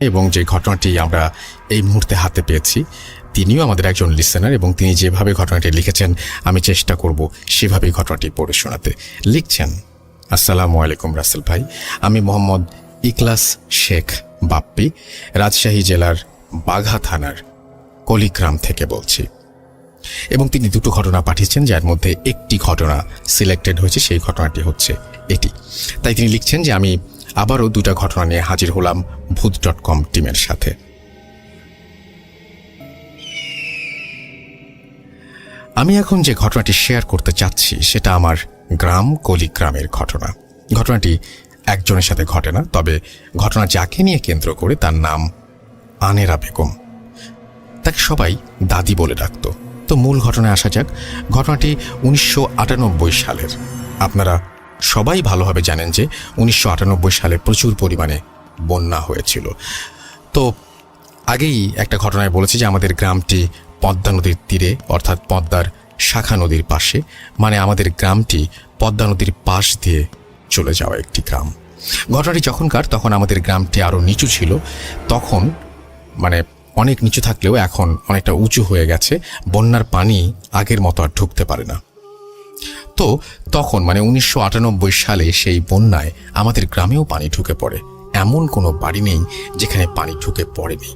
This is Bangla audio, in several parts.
এবং যে ঘটনাটি আমরা এই মুহূর্তে হাতে পেয়েছি তিনিও আমাদের একজন লিসেনার এবং তিনি যেভাবে ঘটনাটি লিখেছেন আমি চেষ্টা করব সেভাবেই ঘটনাটি পড়ে শোনাতে। লিখছেন, আসসালামু আলাইকুম রাসেল ভাই, আমি মোহাম্মদ ইখলাস শেখ বাপ্পি রাজশাহী জেলার বাঘা থানার কলিগ্রাম থেকে বলছি। এবং তিনি দুটো ঘটনা পাঠিয়েছেন, যার মধ্যে একটি ঘটনা সিলেক্টেড হয়েছে, সেই ঘটনাটি হচ্ছে এটি। তাই তিনি লিখছেন যে আমি আবারও দুটা ঘটনা নিয়ে হাজির হলাম ভূত.com টিমের সাথে। আমি এখন যে ঘটনাটি শেয়ার করতে চাচ্ছি সেটা আমার গ্রাম কলিগ্রামের ঘটনা। ঘটনাটি একজনের সাথে ঘটে না, তবে ঘটনা যাকে নিয়ে কেন্দ্র করে তার নাম আনেরা বেগম। তাকে সবাই দাদি বলে ডাকত। তো মূল ঘটনায় আসা যাক। ঘটনাটি 1998 সালের। আপনারা সবাই ভালোভাবে জানেন যে 1998 সালে প্রচুর পরিমাণে বন্যা হয়েছিল। তো আগেই একটা ঘটনায় বলেছি যে আমাদের গ্রামটি পদ্মা নদীর তীরে, অর্থাৎ পদ্মার শাখা নদীর পাশে, মানে আমাদের গ্রামটি পদ্মা নদীর পাশ দিয়ে চলে যাওয়া একটি গ্রাম। ঘটনাটি যখনকার, তখন আমাদের গ্রামটি আরও নিচু ছিল। তখন মানে অনেক নিচু থাকলেও এখন অনেকটা উঁচু হয়ে গেছে, বন্যার পানি আগের মতো আর ঢুকতে পারে না। তো তখন মানে 1998 সালে সেই বন্যায় আমাদের গ্রামেও পানি ঢুকে পড়ে। এমন কোনো বাড়ি নেই যেখানে পানি ঢুকে পড়েনি।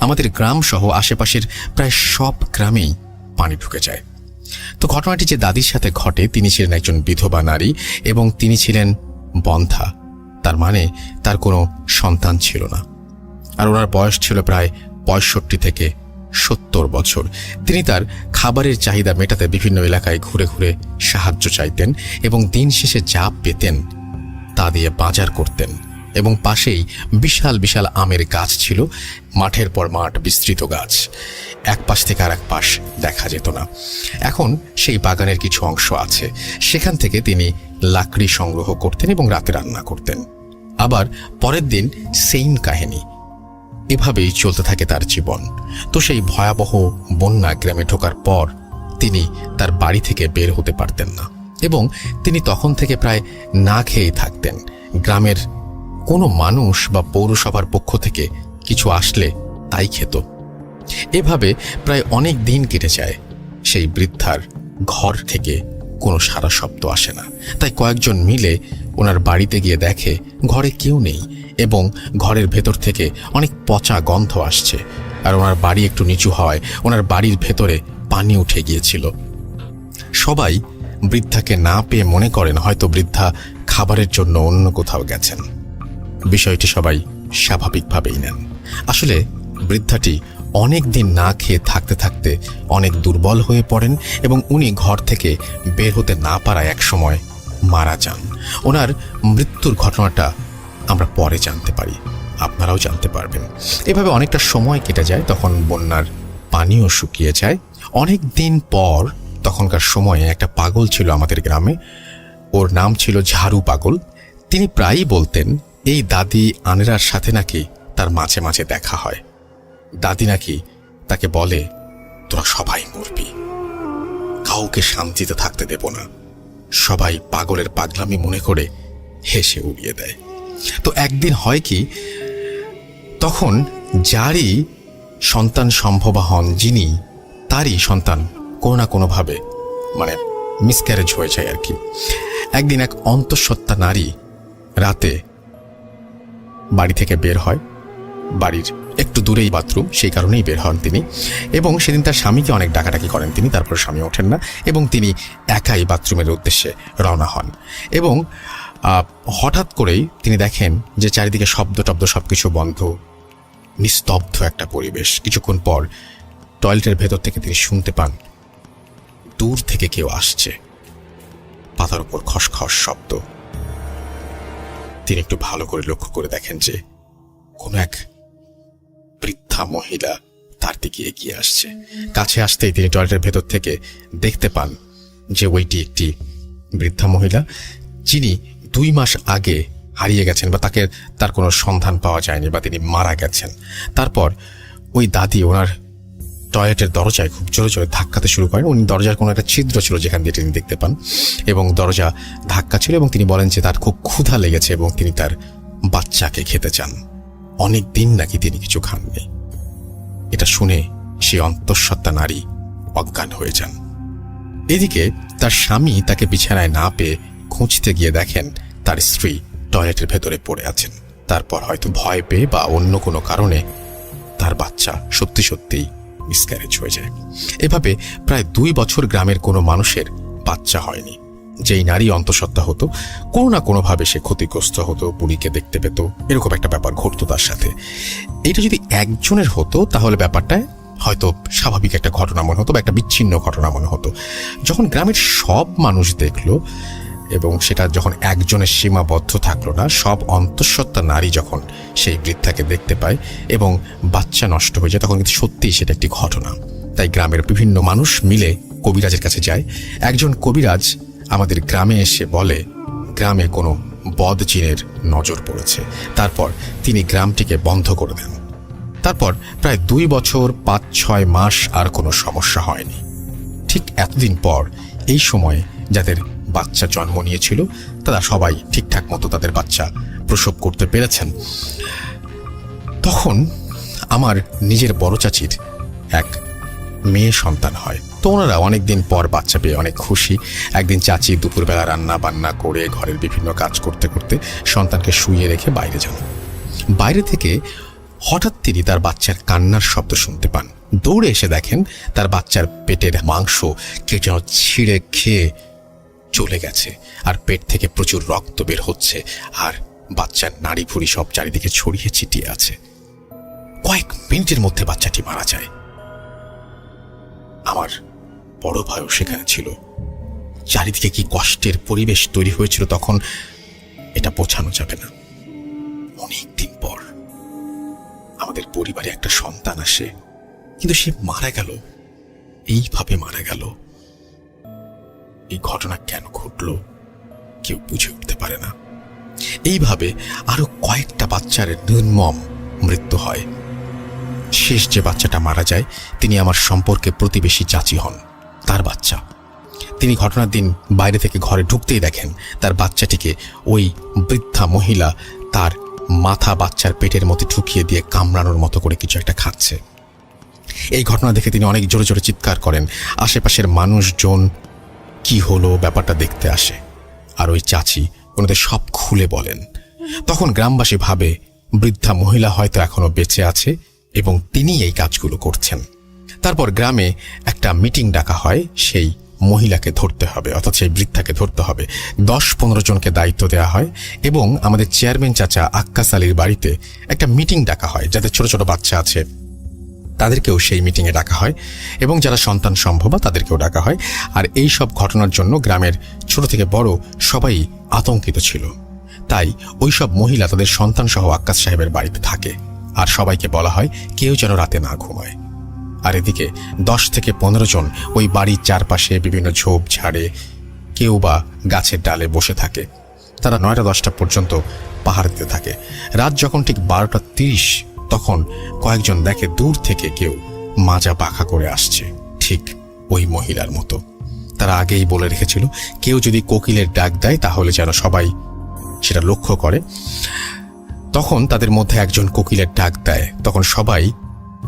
আমাদের গ্রাম সহ আশেপাশের প্রায় সব গ্রামেই পানি ঢুকে যায়। তো ঘটনাটি যে দাদির সাথে ঘটে, তিনি ছিলেন একজন বিধবা নারী এবং তিনি ছিলেন বন্ধ্যা। তার মানে তার কোনো সন্তান ছিল না, আর ওনার বয়স ছিল প্রায় 65 থেকে 70 বছর। তিনি তার খাবারের চাহিদা মেটাতে বিভিন্ন এলাকায় ঘুরে ঘুরে সাহায্য চাইতেন এবং দিন শেষে যা পেতেন তা দিয়ে বাজার করতেন। এবং পাশেই বিশাল বিশাল আমের গাছ ছিল, মাঠের পর মাঠ বিস্তৃত গাছ, এক পাশ থেকে আর এক পাশ দেখা যেত না। এখন সেই বাগানের কিছু অংশ আছে, সেখান থেকে তিনি লাকড়ি সংগ্রহ করতেন এবং রাতে রান্না করতেন। আবার পরের দিন সেইম কাহিনী। এভাবেই চলতে থাকে তার জীবন। তো সেই ভয়াবহ বন্যা গ্রামে ঢোকার পর তিনি তার বাড়ি থেকে বের হতে পারতেন না এবং তিনি তখন থেকে প্রায় না খেয়েই থাকতেন। গ্রামের কোনো মানুষ বা পৌরসভার পক্ষ থেকে কিছু আসলে তাই খেত। এভাবে প্রায় অনেক দিন কেটে যায়। সেই বৃদ্ধার ঘর থেকে কোনো সারা শব্দ আসে না। তাই কয়েকজন মিলে ওনার বাড়িতে গিয়ে দেখে ঘরে কেউ নেই এবং ঘরের ভেতর থেকে অনেক পচা গন্ধ আসছে। আর ওনার বাড়ি একটু নিচু হওয়ায় ওনার বাড়ির ভেতরে পানি উঠে গিয়েছিল। সবাই বৃদ্ধাকে না পেয়ে মনে করেন হয়তো বৃদ্ধা খাবারের জন্য অন্য কোথাও গেছেন। বিষয়টি সবাই স্বাভাবিকভাবেই নেন। আসলে বৃদ্ধাটি অনেক দিন না খেয়ে থাকতে থাকতে অনেক দুর্বল হয়ে পড়েন এবং উনি ঘর থেকে বের হতে না পারায় একসময় মারা যান। ওনার মৃত্যুর ঘটনাটা আমরা পরে জানতে পারি, আপনারাও জানতে পারবেন। এভাবে অনেকটা সময় কেটে যায়। তখন বন্যার পানিও শুকিয়ে যায়। অনেক দিন পর তখনকার সময়ে একটা পাগল ছিল আমাদের গ্রামে, ওর নাম ছিল ঝাড়ু পাগল। তিনি প্রায়ই বলতেন এই দাদি আনেরার সাথে নাকি তার মাঝে মাঝে দেখা হয়। দাদি নাকি তাকে বলে, তোরা সবাই মরবি, কাউকে শান্তিতে থাকতে দেব না। সবাই পাগলের পাগলামি মনে করে হেসে উড়িয়ে দেয়। তো একদিন হয় কি, তখন যারই সন্তান সম্ভবা হন, যিনি তারই সন্তান কোনো না কোনোভাবে মানে মিসক্যারেজ হয়ে যায় আর কি। একদিন এক অন্তঃসত্ত্বা নারী রাতে বাড়ি থেকে বের হয়। বাড়ির একটু দূরেই বাথরুম, সেই কারণেই বের হন তিনি। এবং সেদিন তার স্বামীকে অনেক ডাকাডাকি করেন তিনি, তারপর স্বামী ওঠেন না এবং তিনি একাই বাথরুমের উদ্দেশ্যে রওনা হন। এবং হঠাৎ করেই তিনি দেখেন যে চারিদিকে শব্দ টব্দ সবকিছু বন্ধ, নিস্তব্ধ একটা পরিবেশ। কিছুক্ষণ পর টয়লেটের ভেতর থেকে তিনি শুনতে পান দূর থেকে কেউ আসছে, পাতার উপর খসখস শব্দ। তিনি একটু ভালো করে লক্ষ্য করে দেখেন যে কোন এক বৃদ্ধা মহিলা তার দিকে এগিয়ে আসছে। কাছে আসতেই তিনি টয়লেটের ভেতর থেকে দেখতে পান যে ওইটি একটি বৃদ্ধা মহিলা, যিনি 2 মাস আগে হারিয়ে গেছেন বা তার কোনো সন্ধান পাওয়া যায়নি বা তিনি মারা গেছেন। তারপর ওই দাদি ওনার টয়লেটের দরজায় খুব জোরে জোরে ধাক্কাতে শুরু করেন। উনি দরজার কোনো একটা ছিদ্র ছিল যেখান দিয়ে তিনি দেখতে পান এবং দরজা ধাক্কা ছিল এবং তিনি বলেন যে তার খুব ক্ষুধা লেগেছে এবং তিনি তার বাচ্চাকে খেতে চান। অনেক দিন নাকি তিনি কিছু খাননি। এটা শুনে সে অন্তঃসত্ত্বা নারী অজ্ঞান হয়ে যান। এদিকে তার স্বামী তাকে বিছানায় না পেয়ে খুঁজতে গিয়ে দেখেন তার স্ত্রী টয়লেটের ভেতরে পড়ে আছেন। তারপর হয়তো ভয় পেয়ে বা অন্য কোনো কারণে তার বাচ্চা সত্যি সত্যিই মিসক্যারেজ হয়ে যায়। এভাবে প্রায় 2 বছর গ্রামের কোনো মানুষের বাচ্চা হয়নি। যেই নারী অন্তঃসত্ত্বা হতো, কোনো না কোনোভাবে সে ক্ষতিগ্রস্ত হতো, বুড়িকে দেখতে পেত, এরকম একটা ব্যাপার ঘটতো তার সাথে। এটা যদি একজনের হতো তাহলে ব্যাপারটা হয়তো স্বাভাবিক একটা ঘটনা মনে হতো বা একটা বিচ্ছিন্ন ঘটনা মনে হতো। যখন গ্রামের সব মানুষ দেখলো এবং সেটা যখন একজনের সীমাবদ্ধ থাকলো না, সব অন্তঃসত্ত্বা নারী যখন সেই বৃদ্ধাকে দেখতে পায় এবং বাচ্চা নষ্ট হয়ে যায়, তখন কিন্তু সত্যিই সেটা একটি ঘটনা। তাই গ্রামের বিভিন্ন মানুষ মিলে কবিরাজের কাছে যায়। একজন কবিরাজ আমাদের গ্রামে এসে বলে গ্রামে কোনো বদজিনের নজর পড়েছে। তারপর তিনি গ্রামটিকে বন্ধ করে দেন। তারপর প্রায় 2 বছর 5-6 মাস আর কোনো সমস্যা হয়নি। ঠিক এতদিন পর এই সময়ে যাদের বাচ্চা জন্ম নিয়েছিল তারা সবাই ঠিকঠাক মতো তাদের বাচ্চা প্রসব করতে পেরেছেন। তখন আমার নিজের বড় চাচির এক মেয়ে সন্তান হয়। তো ওনারা অনেকদিন পর বাচ্চা পেয়ে অনেক খুশি। একদিন চাচি দুপুরবেলা রান্না বান্না করে ঘরের বিভিন্ন কাজ করতে করতে সন্তানকে শুইয়ে রেখে বাইরে যান। বাইরে থেকে হঠাৎ তিনি তার বাচ্চার কান্নার শব্দ শুনতে পান। দৌড়ে এসে দেখেন তার বাচ্চার পেটের মাংস কে যেন ছিঁড়ে খেয়ে চলে গেছে, আর পেট থেকে প্রচুর রক্ত বের হচ্ছে, আর বাচ্চার নাড়ি ভুড়ি সব চারিদিকে ছড়িয়ে ছিটিয়ে আছে। কয়েক মিনিটের মধ্যে বাচ্চাটি মারা যায়। আমার বড় ভাইও সেখানে ছিল। চারিদিকে কি কষ্টের পরিবেশ তৈরি হয়েছিল তখন এটা বোঝানো যাবে না। অনেকদিন পর আমাদের পরিবারে একটা সন্তান আসে, কিন্তু সে মারা গেল। এইভাবে মারা গেল। এই ঘটনা কেন ঘটলো কেউ বুঝে উঠতে পারে না। এইভাবে আরো কয়েকটা বাচ্চার নির্মম মৃত্যু হয়। শেষ যে বাচ্চাটা মারা যায় তিনি আমার সম্পর্কে প্রতিবেশী চাচি হন, তার বাচ্চা। তিনি ঘটনার দিন বাইরে থেকে ঘরে ঢুকতেই দেখেন তার বাচ্চাটিকে ওই বৃদ্ধা মহিলা তার মাথা বাচ্চার পেটের মধ্যে ঢুকিয়ে দিয়ে কামড়ানোর মতো করে কিছু একটা খাচ্ছে। এই ঘটনা দেখে তিনি অনেক জোরে জোরে চিৎকার করেন। আশেপাশের মানুষজন কি হলো ব্যাপারটা দেখতে আসে, আর ওই চাচি ওনাদের সব খুলে বলেন। তখন গ্রামবাসী ভাবে বৃদ্ধা মহিলা হয়তো এখনো বেঁচে আছে এবং তিনি এই কাজগুলো করছেন। তারপর গ্রামে একটা মিটিং ডাকা হয়। সেই মহিলাকে ধরতে হবে, অর্থাৎ সেই বৃদ্ধাকে ধরতে হবে। 10-15 জনকে দায়িত্ব দেওয়া হয় এবং আমাদের চেয়ারম্যান চাচা আক্কাস আলীর বাড়িতে একটা মিটিং ডাকা হয়। যাদের ছোট ছোট বাচ্চা আছে তাদেরকেও সেই মিটিংয়ে ডাকা হয় এবং যারা সন্তান সম্ভবা তাদেরকেও ডাকা হয়। আর এই সব ঘটনার জন্য গ্রামের ছোট থেকে বড় সবাই আতঙ্কিত ছিল। তাই ওই সব মহিলা তাদের সন্তান সহ আক্কাস সাহেবের বাড়িতে থাকে, আর সবাইকে বলা হয় কেউ যেন রাতে না ঘুমায়। আর এদিকে 10 থেকে 15 জন ওই বাড়ির চারপাশে বিভিন্ন ঝোপ ঝাড়ে, কেউ বা গাছের ডালে বসে থাকে। তারা 9টা-10টা পর্যন্ত পাহারা দিতে থাকে। রাত যখন ঠিক 12টা 30 তখন কয়েকজন দেখে দূর থেকে কেউ মাজা পাখা করে আসছে, ঠিক ওই মহিলার মতো। তারা আগেই বলে রেখেছিল কেউ যদি কোকিলের ডাক দেয় তাহলে যেন সবাই সেটা লক্ষ্য করে। তখন তাদের মধ্যে একজন কোকিলের ডাক দেয়, তখন সবাই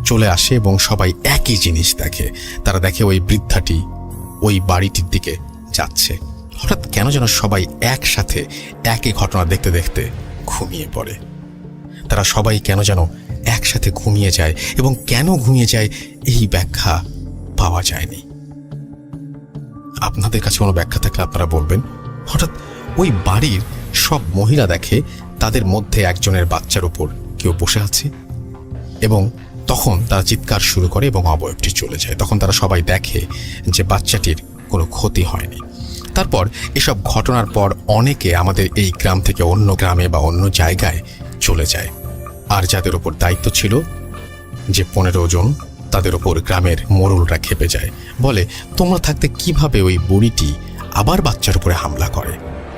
চলে আসে এবং সবাই একই জিনিস দেখে। তারা দেখে ওই বৃদ্ধাটি ওই বাড়িটির দিকে যাচ্ছে। হঠাৎ কেন যেন সবাই একসাথে একই ঘটনা দেখতে দেখতে ঘুমিয়ে পড়ে। তারা সবাই কেন যেন একসাথে ঘুমিয়ে যায় এবং কেন ঘুমিয়ে যায় এই ব্যাখ্যা পাওয়া যায়নি। আপনাদের কাছে কোনো ব্যাখ্যা থাকলে আপনারা বলবেন। হঠাৎ ওই বাড়ির সব মহিলা দেখে তাদের মধ্যে একজনের বাচ্চার উপর কেউ বসে আছে এবং তখন তারা চিৎকার শুরু করে এবং অবয়বটি চলে যায়। তখন তারা সবাই দেখে যে বাচ্চাটির কোনো ক্ষতি হয়নি। তারপর এসব ঘটনার পর অনেকে আমাদের এই গ্রাম থেকে অন্য গ্রামে বা অন্য জায়গায় চলে যায়। আর যাদের উপর দায়িত্ব ছিল যে 15 জন, তাদের উপর গ্রামের মোড়লরা খেপে যায়, বলে তোমরা থাকতে কিভাবে ওই বুড়িটি আবার বাচ্চার উপরে হামলা করে।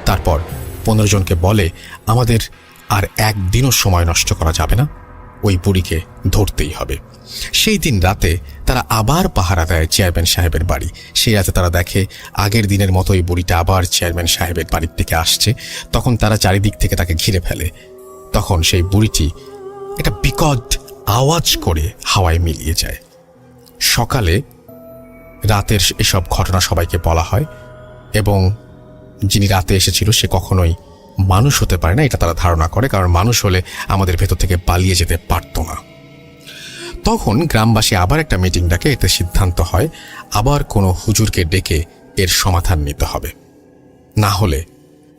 তারপর 15 জনকে বলে আমাদের আর একদিনও সময় নষ্ট করা যাবে না, ওই বুড়িকে ধরতেই হবে। সেই দিন রাতে তারা আবার পাহারা দেয় চেয়ারম্যান সাহেবের বাড়ি। সেই রাতে তারা দেখে আগের দিনের মতো ওই বুড়িটা আবার চেয়ারম্যান সাহেবের বাড়ির দিকে আসছে। তখন তারা চারিদিক থেকে তাকে ঘিরে ফেলে। তখন সেই বুড়িটি একটা বিকট আওয়াজ করে হাওয়ায় মিলিয়ে যায়। সকালে রাতের এসব ঘটনা সবাইকে বলা হয় এবং যিনি রাতে এসেছিল সে কখনোই মানুষ হতে পারে না, এটা তারা ধারণা করে, কারণ মানুষ হলে আমাদের ভেতর থেকে পালিয়ে যেতে পারত না। তখন গ্রামবাসী আবার একটা মিটিং ডাকে। এতে সিদ্ধান্ত হয় আবার কোনো হুজুরকে ডেকে এর সমাধান নিতে হবে, না হলে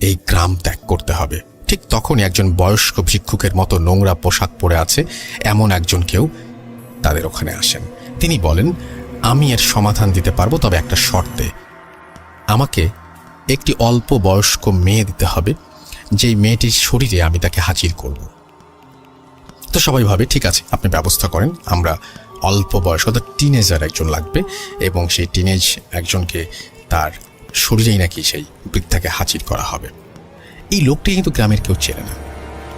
এই গ্রাম ত্যাগ করতে হবে। ঠিক তখনই একজন বয়স্ক ভিক্ষুকের মতো নোংরা পোশাক পরে আছে এমন একজন কেউ তাদের ওখানে আসেন। তিনি বলেন, আমি এর সমাধান দিতে পারবো, তবে একটা শর্তে। আমাকে একটি অল্প বয়স্ক মেয়ে দিতে হবে, যেই মেয়েটির শরীরে আমি তাকে হাজির করব। তো সবাই ভাবে ঠিক আছে, আপনি ব্যবস্থা করেন, আমরা অল্প বয়স্ক টিনেজার একজন লাগবে এবং সেই টিনেজ একজনকে তার শরীরেই নাকি সেই বৃদ্ধাকে হাজির করা হবে। এই লোকটি কিন্তু গ্রামের কেউ চেনে না।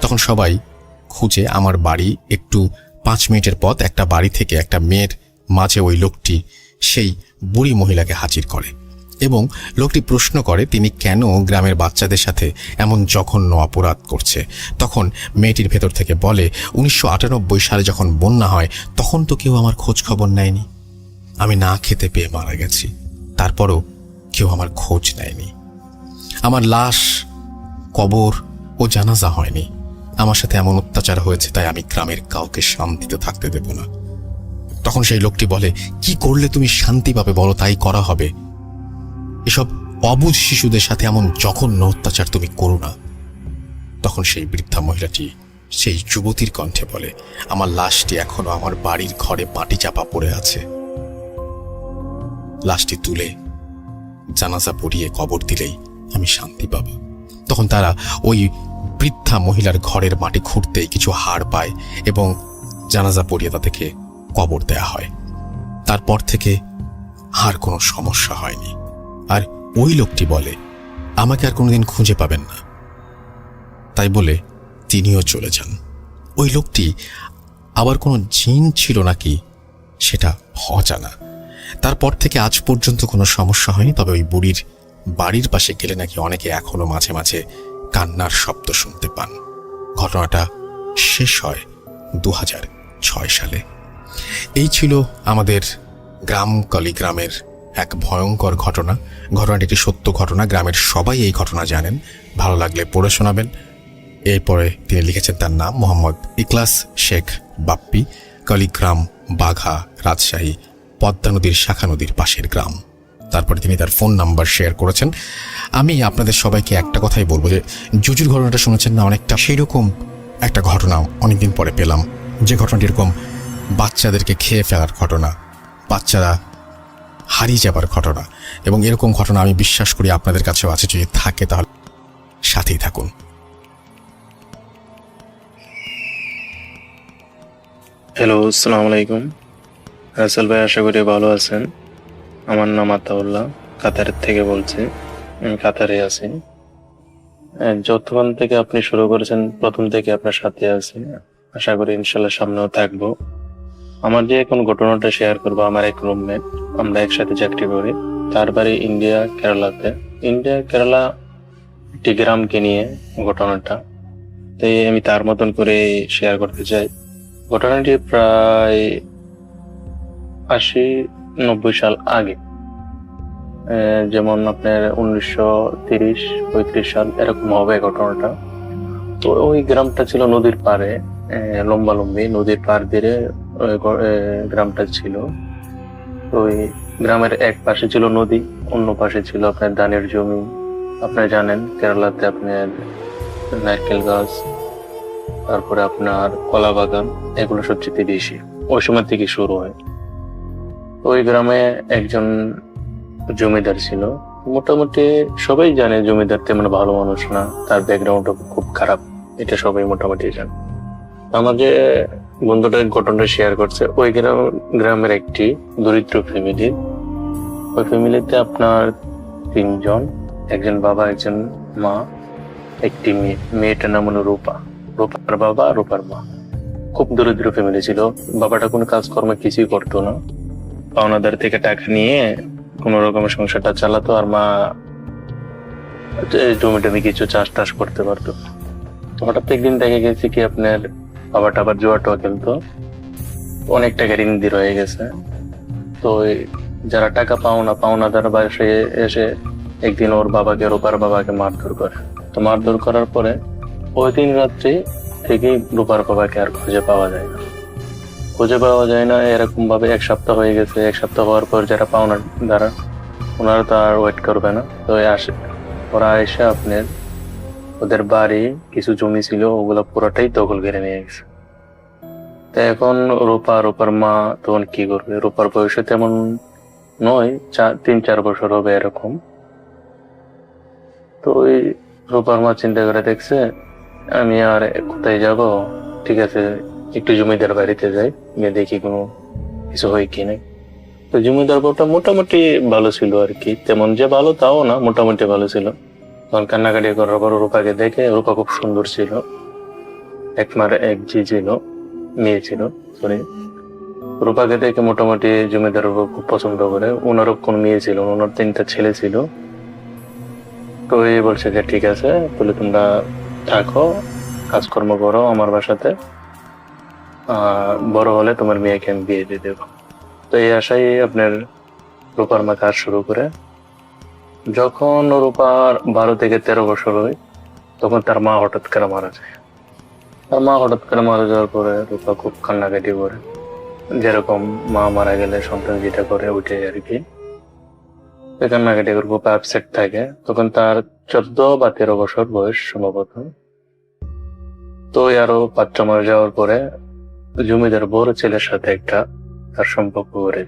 তখন সবাই খুঁজে আমার বাড়ি একটু 5 মিনিটের পথ একটা বাড়ি থেকে একটা মেয়ের মাঝে ওই লোকটি সেই বুড়ি মহিলাকে হাজির করে এবং লোকটি প্রশ্ন করে তিনি কেন গ্রামের বাচ্চাদের সাথে এমন জঘন্য অপরাধ করছে। তখন মেয়েটির ভেতর থেকে বলে, 1998 সালে যখন বন্যা হয় তখন তো কেউ আমার খোঁজ খবর নেয়নি, আমি না খেতে পেয়ে মারা গেছি, তারপরও কেউ আমার খোঁজ নেয়নি, আমার লাশ কবর ও জানাজা হয়নি, আমার সাথে এমন অত্যাচার হয়েছে, তাই আমি গ্রামের কাউকে শান্তিতে থাকতে দেব না। তখন সেই লোকটি বলে, কি করলে তুমি শান্তি পাবে বলো, তাই করা হবে, এসব অবুঝ শিশুদের সাথে এমন জঘন্য অত্যাচার তুমি করো না। তখন সেই বৃদ্ধা মহিলাটি সেই যুবতীর কণ্ঠে বলে, আমার লাশটি এখনো আমার বাড়ির ঘরে মাটি চাপা পড়ে আছে, লাশটি তুলে জানাজা পড়িয়ে কবর দিলেই আমি শান্তি পাব। তখন তারা ওই বৃদ্ধা মহিলার ঘরের মাটি খুঁড়তেই কিছু হাড় পায় এবং জানাজা পড়িয়ে তাদেরকে কবর দেয়া হয়। তারপর থেকে আর কোনো সমস্যা হয়নি। আর ওই লোকটি বলে, আমাকে আর কোনোদিন খুঁজে পাবেন না, তাই বলে তিনিও চলে যান। ওই লোকটি আবার কোনো জিন ছিল নাকি সেটা অজানা। তারপর থেকে আজ পর্যন্ত কোনো সমস্যা হয়নি, তবে ওই বুড়ির বাড়ির পাশে গেলে নাকি অনেকে এখনো মাঝে মাঝে কান্নার শব্দ শুনতে পান। ঘটনাটা শেষ হয় 2006 সালে। এই ছিল আমাদের গ্রাম কলিগ্রামের এক ভয়ঙ্কর ঘটনা। ঘটনাটি একটি সত্য ঘটনা, গ্রামের সবাই এই ঘটনা জানেন। ভালো লাগলে পড়ে শোনাবেন। এরপরে তিনি লিখেছেন, তার নাম মোহাম্মদ ইখলাস শেখ বাপ্পি, কলিগ্রাম, বাঘা, রাজশাহী, পদ্মা নদীর শাখা নদীর পাশের গ্রাম। তারপরে তিনি তার ফোন নাম্বার শেয়ার করেছেন। আমি আপনাদের সবাইকে একটা কথাই বলবো যে জুজুর ঘটনাটা শুনেছেন না, অনেকটা সেই রকম একটা ঘটনা অনেকদিন পরে পেলাম, যে ঘটনাটি এরকম বাচ্চাদেরকে খেয়ে ফেলার ঘটনা, বাচ্চারা হারিয়ে যাবার ঘটনা, এবং এরকম ঘটনা আমি বিশ্বাস করি আপনাদের কাছেও আছে। যদি থাকে তাহলে সাথেই থাকুন। হ্যালো, আসসালামু আলাইকুম। রাসেল ভাই, আশা করি ভালো আছেন। আমার নাম আতাউল্লাহ, কাতারের থেকে বলছি। আমি কাতারে আছি। যতক্ষণ থেকে আপনি শুরু করেছেন প্রথম থেকে আপনার সাথে আছি, আশা করি ইনশাল্লাহ সামনেও থাকবো। আমার যে এখন ঘটনাটা শেয়ার করবো, আমার এক রুমমেট, আমরা একসাথে চাকরি করি। তার বাড়ি ইন্ডিয়া কেরালাতে। ইন্ডিয়া কেরালা একটি গ্রামকে নিয়ে ঘটনাটা, তাই আমি তার মতন করে শেয়ার করতে চাই। ঘটনাটি প্রায় 80-90 সাল আগে, যেমন আপনার 1930-35 সাল এরকম হবে ঘটনাটা। তো ওই গ্রামটা ছিল নদীর পাড়ে, লম্বালম্বি নদীর পাড় দিয়ে গ্রামটা ছিল। তো ওই গ্রামের এক পাশে ছিল নদী, অন্য পাশে ছিল আপনার ধানের জমি। আপনারা জানেন কেরালাতে আপনার নারকেল গাছ, তারপরে আপনার কলা বাগান, এগুলো সবচেয়ে বেশি ওই সময় থেকে শুরু হয়। ওই গ্রামে একজন জমিদার ছিল। মোটামুটি সবাই জানে জমিদার তেমন ভালো মানুষ না, তার ব্যাকগ্রাউন্ডটা খুব খারাপ, এটা সবাই মোটামুটি জানে। আমার যে বন্ধুটা ঘটনাটা শেয়ার করছে, ওই গ্রামের একটি দরিদ্র ফ্যামিলি। ওই ফ্যামিলিতে আপনার 3 জন, একজন বাবা, একজন মা, একটি মেয়ে। মেয়েটার নাম হলো রূপা। রূপার বাবা, রূপার মা। খুব দরিদ্র ফ্যামিলি ছিল। বাবাটা কোনো কাজকর্ম কিছুই করতো না, পাওনাদার থেকে টাকা নিয়ে কোন রকমের সংসারটা চালাতো, আর মা জমিটা কিছু চাষ টাস করতে পারতো। হঠাৎ একদিন দেখা গেছে কি আপনার বাবাটা আবার জুয়া টুয়া খেলতো, অনেক টাকা ঋণ দিয়ে রয়ে গেছে। তো যারা টাকা পাওনাদার বাসে এসে একদিন ওর বাবাকে, রূপার বাবাকে মারধর করে। তো মারধর করার পরে ওই দিন রাত্রি থেকেই রূপার বাবাকে আর খুঁজে পাওয়া যায় না। এরকম ভাবে 1 সপ্তাহ হয়ে গেছে। 1 সপ্তাহ হওয়ার পর যারা পাওনাদার ওনারা তো আর ওয়েট করবে না, তো ওরা এসে আপনার ওদের বাড়ি কিছু জমি ছিল ওগুলো পুরোটাই দখল করে নিয়ে গেছে। তো এখন রূপার মা তখন কি করবে? রূপার বয়সে তেমন নয়, 3-4 বছর হবে এরকম। তো ওই রূপার মা চিন্তা করে দেখছে, আমি আর কোথায় যাব, ঠিক আছে একটু জমিদার বাড়িতে যাই, গিয়ে দেখি কোনো কিছু হয় কি নাই। তো জমিদার বউটা মোটামুটি ভালো ছিল আর কি, তেমন যে ভালো তাও না, মোটামুটি ভালো ছিল। তখন কান্নাকাটি করার পর রূপাকে দেখে, রূপা খুব সুন্দর ছিল, এক জি ছিল, মেয়ে ছিল সরি। রূপাকে দেখে মোটামুটি জমিদার বউ খুব পছন্দ করে। ওনারও কোন মেয়ে ছিল, ওনার 3টা ছেলে ছিল। তো এই বলছে যে ঠিক আছে তাহলে তোমরা থাকো, কাজকর্ম করো আমার বাসাতে, বড় হলে তোমার মেয়েকে আমি বিয়ে দিয়ে দেবো। তো এই আশাই আপনার রূপার মা কাজ শুরু করে। যখন রূপার 12 থেকে 13 বছর হয় তখন তার মা হঠাৎ করে মারা যায়। তার মা হঠাৎ করে মারা যাওয়ার পরে রূপা খুব কান্নাকাটি করে, যেরকম মা মারা গেলে সন্তান যেটা করে ওইটাই আর কি। কান্নাকাটি করে খুব আপসেট থাকে। তখন তার 14 বা 13 বছর বয়স সম্ভবত। তো আরো 5 মাস যাওয়ার পরে জমিদার বড় ছেলের সাথে একটা তার সম্পর্ক করে।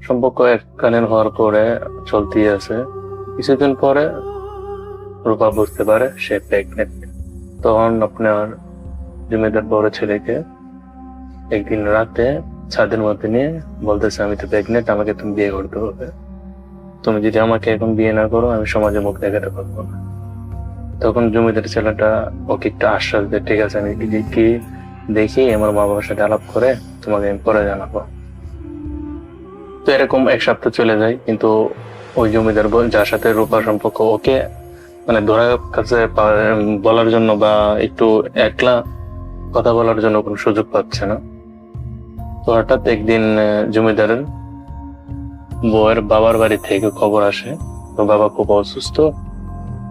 সম্পর্ক এককালীন হওয়ার পরে চলতেই আছে। কিছুদিন পরে রূপা বুঝতে পারে সে প্রেগনেন্ট। তখন আপনার জমিদার বড় ছেলেকে একদিন রাতে ছাদের মধ্যে নিয়ে বলতেছে, আমি তো প্রেগনেন্ট, আমাকে তুমি বিয়ে করতে হবে। তুমি যদি আমাকে এখন বিয়ে না করো আমি সমাজে মুখ দেখাতে পারবো না। তখন জমিদার ছেলেটা ওকে একটা আশ্বাস দেয়, ঠিক আছে আমি কি দেখি আমার মা বাবার সাথে আলাপ করে তোমাকে আমি পরে জানাবো। তো এরকম 1 সপ্তাহ চলে যায়, কিন্তু ওই জমিদার যার সাথে রূপার সম্পর্ক, ওকে মানে ধরার কাছে বলার জন্য বা একটু একলা কথা বলার জন্য কোনো সুযোগ পাচ্ছে না। তো হঠাৎ একদিন জমিদারের বউয়ের বাবার বাড়ি থেকে খবর আসে তো বাবা খুব অসুস্থ,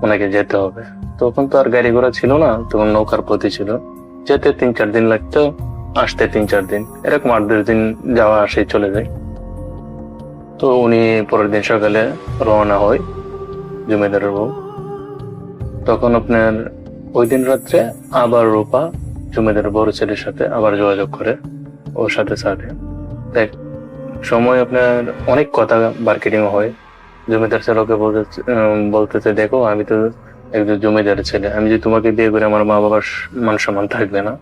ওনাকে যেতে হবে। তখন তো আর গাড়ি ঘোড়া ছিল না, তখন নৌকার পথে ছিল। যেতে 3-4 দিন লাগতো, আসতে 3-4 দিন, এরকম 8-10 দিন যাওয়া আসে চলে যায়। তো উনি পরের দিন সকালে রওনা হয় জমিদারের বউ। তখন আপনার ওই দিন রাত্রে আবার রূপা জমিদারের বড় ছেলের সাথে আবার যোগাযোগ করে ওর সাথে এক সময় আপনার অনেক কথা মার্কেটিং হয়। জমিদার ছেলেকে বলতেছে, দেখো আমি তো একজন জমিদার ছেলে, আমি যদি তোমাকে বিয়ে করে আমার মা বাবার মান সম্মান থাকবে না।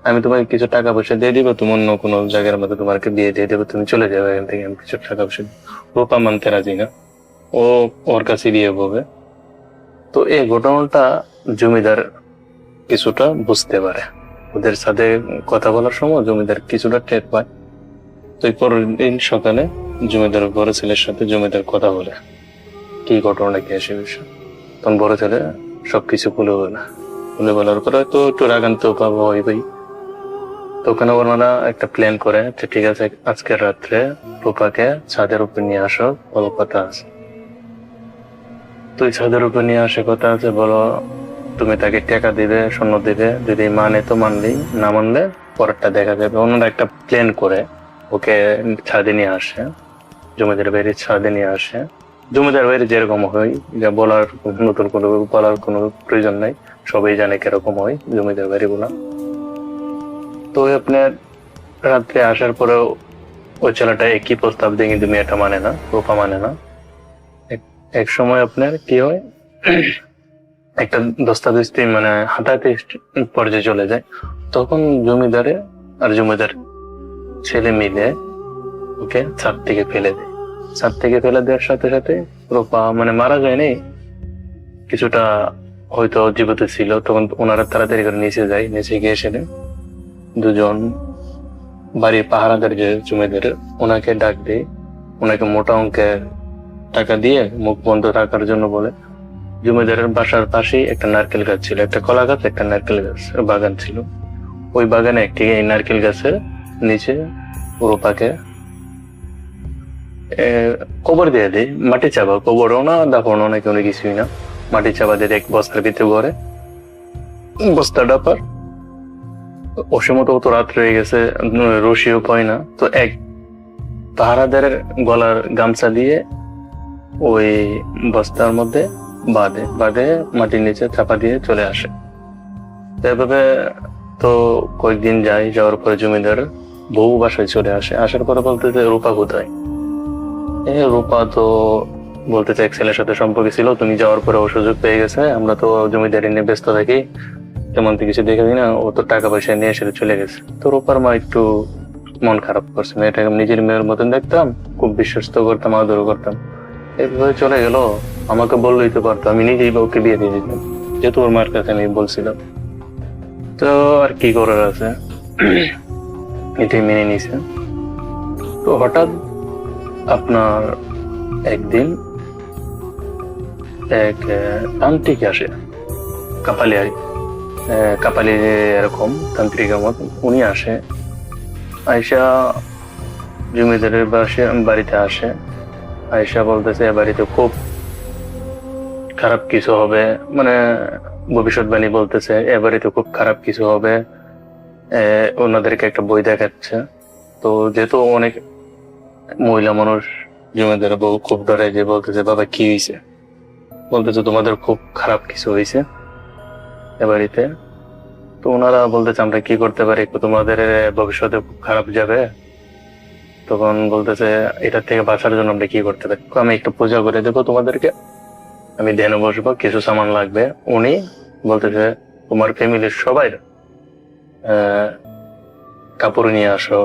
আমি তোমাকে কিছু টাকা পয়সা দিয়ে দিবো, তুমি অন্য কোনো জায়গার মধ্যে তোমাকে বিয়ে দিয়ে দেবো, তুমি চলে যাবে এখান থেকে, আমি কিছু টাকা পয়সা। রূপা মানতে রাজি না, ও ওর কাছে বিয়ে হবে। তো এই ঘটনাটা জমিদার কিছুটা বুঝতে পারে, ওদের সাথে কথা বলার সময় জমিদার কিছুটা টের পায়। তো পরের দিন সকালে জমিদার বড় ছেলের সাথে জমিদার কথা বলে কি ঘটনা কি আসে বিষয়। তখন বড় ছেলে সবকিছু খুলে বলার পরে তো একটু রাগান্ত পাবো হইবেই। তখন ওনারা একটা প্ল্যান করে, ঠিক আছে আজকের রাত্রে রূপাকে ছাদের উপর নিয়ে আসো, বলো কথা আছে। তুই ছাদের উপর নিয়ে আসে কথা আছে, বলো তুমি তাকে টাকা দিবে, স্বর্ণ দিবে, যদি মানে তো মানলেই, না মানলে পরেরটা দেখা যাবে। ওনারা একটা প্ল্যান করে ওকে ছাদে নিয়ে আসে, জমিদার বাড়ির ছাদে নিয়ে আসে। জমিদার বাড়ি যেরকম হয়, যা বলার নতুন কোনো বলার কোনো প্রয়োজন নাই, সবাই জানে কিরকম হয় জমিদার বাড়ি বলা। তো আপনার রাত্রে আসার পরেও ওই ছেলেটা একই প্রস্তাব দিয়ে, কিন্তু মেয়েটা মানে না, রূপা মানে না। এক সময় আপনার কি হয়, একটা দস্তাবেজটি মানে হাঁটাহাঁটি পর্যায়ে চলে যায়। তখন জমিদারে আর জমিদার ছেলে মিলে ওকে ছাদ থেকে ফেলে দেয়। ছাদ থেকে ফেলে দেওয়ার সাথে সাথে রূপা মানে মারা যায়নি, কিছুটা হয়তো জীবিত ছিল। তখন ওনারা তাড়াতাড়ি করে নিচে যায়, নিচে গিয়ে এসে দুজন বাড়ির পাহারাদার যে জমিদার, ওনাকে ডাক দিয়ে ওনাকে মোটা অঙ্কের টাকা দিয়ে মুখ বন্ধ রাখার জন্য বলে। জমিদারের বাসার পাশেই একটা নারকেল গাছ ছিল, একটা কলা গাছ, একটা নারকেল গাছ বাগান ছিল। ওই বাগানে একটি নারকেল গাছের নিচে রূপাকে কবর দিয়ে দেয়, মাটি চাপা, কবরও না দাফনও না, কোনো কিছুই না, মাটি চাপা দিয়ে এক বস্তার ভিতরে ঘরে বস্তাটা পার অসমত তো রাত রয়ে গেছে, রশিও পায় না, তো এক পাহারাদারের গলার গামছা দিয়ে ওই বস্তার মধ্যে বাঁধে বাঁধে মাটির নিচে চাপা দিয়ে চলে আসে। তো এভাবে তো কয়েকদিন যায়, যাওয়ার পরে জমিদার বউ বাসায় চলে আসে, আসার পরে বলতে যে রূপা কোথায়? রূপা তো বলতেছে এক ছেলের সাথে সম্পর্ক ছিল, তুমি যাওয়ার পরে ও সুযোগ পেয়ে গেছে, আমরা তো জমিদারি নিয়ে ব্যস্ত থাকি, তেমন তো কিছু দেখে দিই না, ও তো টাকা পয়সা নিয়ে এসে চলে গেছে। তো রূপার মা একটু মন খারাপ করছে, মেয়েটাকে নিজের মেয়ের মতন দেখতাম, খুব বিশ্বস্ত করতাম, আদর করতাম, এভাবে চলে গেল, আমাকে বললেই তো পারতো, আমি নিজেই ওকে বিয়ে দিয়ে দিতাম, যেহেতু ওর মার কাছে আমি বলছিলাম। তো আর কি করার আছে, এটাই মেনে নিছে। তো হঠাৎ আপনার একদিন এক তান্ত্রিক আসে, কাপালি আর কাপালি এরকম তান্ত্রিকের মত, উনি আসে, আয়সা জমিদারের বাড়িতে আসে, আয়সা বলতেছে এ বাড়িতে খুব খারাপ কিছু হবে, মানে ভবিষ্যৎবাণী বলতেছে এ বাড়িতে খুব খারাপ কিছু হবে। ওনাদেরকে একটা বই দেখাচ্ছে, তো যেহেতু অনেক মহিলা মানুষ, জমিদার বউ খুব ডরে, যে বলতেছে বাবা কি হয়েছে, বলতেছে তোমাদের খুব খারাপ কিছু হয়েছে এ বাড়িতে। তো ওনারা বলতেছে আমরা কি করতে পারি, তোমাদের ভবিষ্যতে খুব খারাপ যাবে। তখন বলতেছে এটার থেকে বাঁচার জন্য আমরা কি করতে পারি, আমি একটু পূজা করে দেবো তোমাদেরকে, আমি ধ্যানে বসবো, কিছু সামান লাগবে। উনি বলতেছে তোমার ফ্যামিলির সবাই কাপড় নিয়ে আসো,